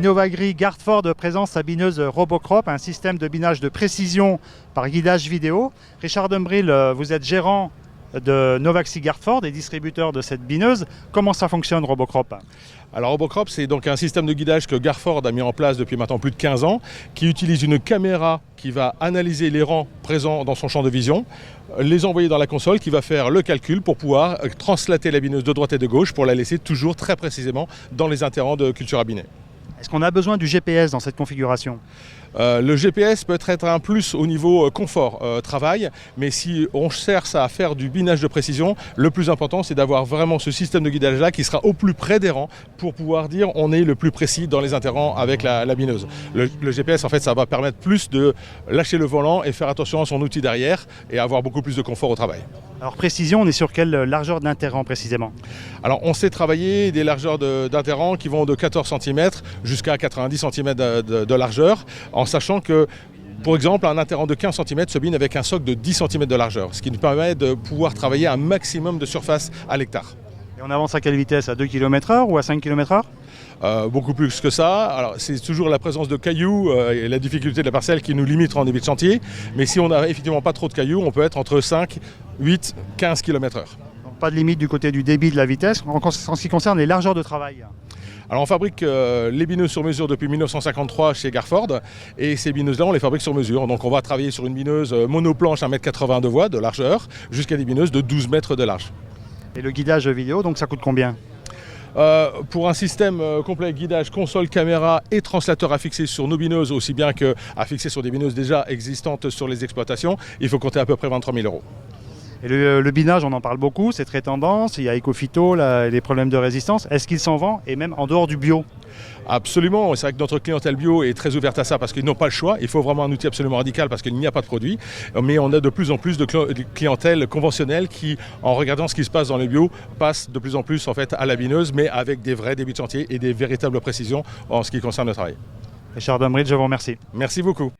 Innovagri Gardford présente sa bineuse Robocrop, un système de binage de précision par guidage vidéo. Richard Dumbril, vous êtes gérant de Novaxi Gardford et distributeur de cette bineuse. Comment ça fonctionne Robocrop ? Alors Robocrop, c'est donc un système de guidage que Gardford a mis en place depuis maintenant plus de 15 ans, qui utilise une caméra qui va analyser les rangs présents dans son champ de vision, les envoyer dans la console qui va faire le calcul pour pouvoir translater la bineuse de droite et de gauche pour la laisser toujours très précisément dans les interrants de culture abinée. Est-ce qu'on a besoin du GPS dans cette configuration ? Le GPS peut être un plus au niveau confort, travail, mais si on cherche à faire du binage de précision, le plus important c'est d'avoir vraiment ce système de guidage là qui sera au plus près des rangs pour pouvoir dire on est le plus précis dans les interrants avec la bineuse. Le GPS en fait ça va permettre plus de lâcher le volant et faire attention à son outil derrière et avoir beaucoup plus de confort au travail. Alors précision, on est sur quelle largeur d'interrang précisément ? Alors on sait travailler des largeurs d'interrang qui vont de 14 cm jusqu'à 90 cm de largeur, en sachant que, pour exemple, un interrang de 15 cm se bine avec un socle de 10 cm de largeur, ce qui nous permet de pouvoir travailler un maximum de surface à l'hectare. Et on avance à quelle vitesse ? À 2 km/h ou à 5 km/h ? Beaucoup plus que ça. Alors, c'est toujours la présence de cailloux et la difficulté de la parcelle qui nous limite en débit de chantier. Mais si on n'a effectivement pas trop de cailloux, on peut être entre 5, 8, 15 km/h. Donc pas de limite du côté du débit de la vitesse en ce qui concerne les largeurs de travail. Alors on fabrique les bineuses sur mesure depuis 1953 chez Gardford et ces bineuses-là on les fabrique sur mesure. Donc on va travailler sur une bineuse monoplanche 1,80 m de voie de largeur jusqu'à des bineuses de 12 mètres de large. Et le guidage vidéo, donc ça coûte combien ? Pour un système complet guidage, console, caméra et translateur à fixer sur nos bineuses, aussi bien qu'à fixer sur des bineuses déjà existantes sur les exploitations, il faut compter à peu près 23 000 €. Et le binage, on en parle beaucoup, c'est très tendance, il y a Ecophyto, les problèmes de résistance. Est-ce qu'il s'en vend, et même en dehors du bio ? Absolument, c'est vrai que notre clientèle bio est très ouverte à ça parce qu'ils n'ont pas le choix. Il faut vraiment un outil absolument radical parce qu'il n'y a pas de produit. Mais on a de plus en plus de clientèle conventionnelle qui, en regardant ce qui se passe dans les bio, passe de plus en plus en fait, à la bineuse, mais avec des vrais débits de chantier et des véritables précisions en ce qui concerne le travail. Richard Dumbril, je vous remercie. Merci beaucoup.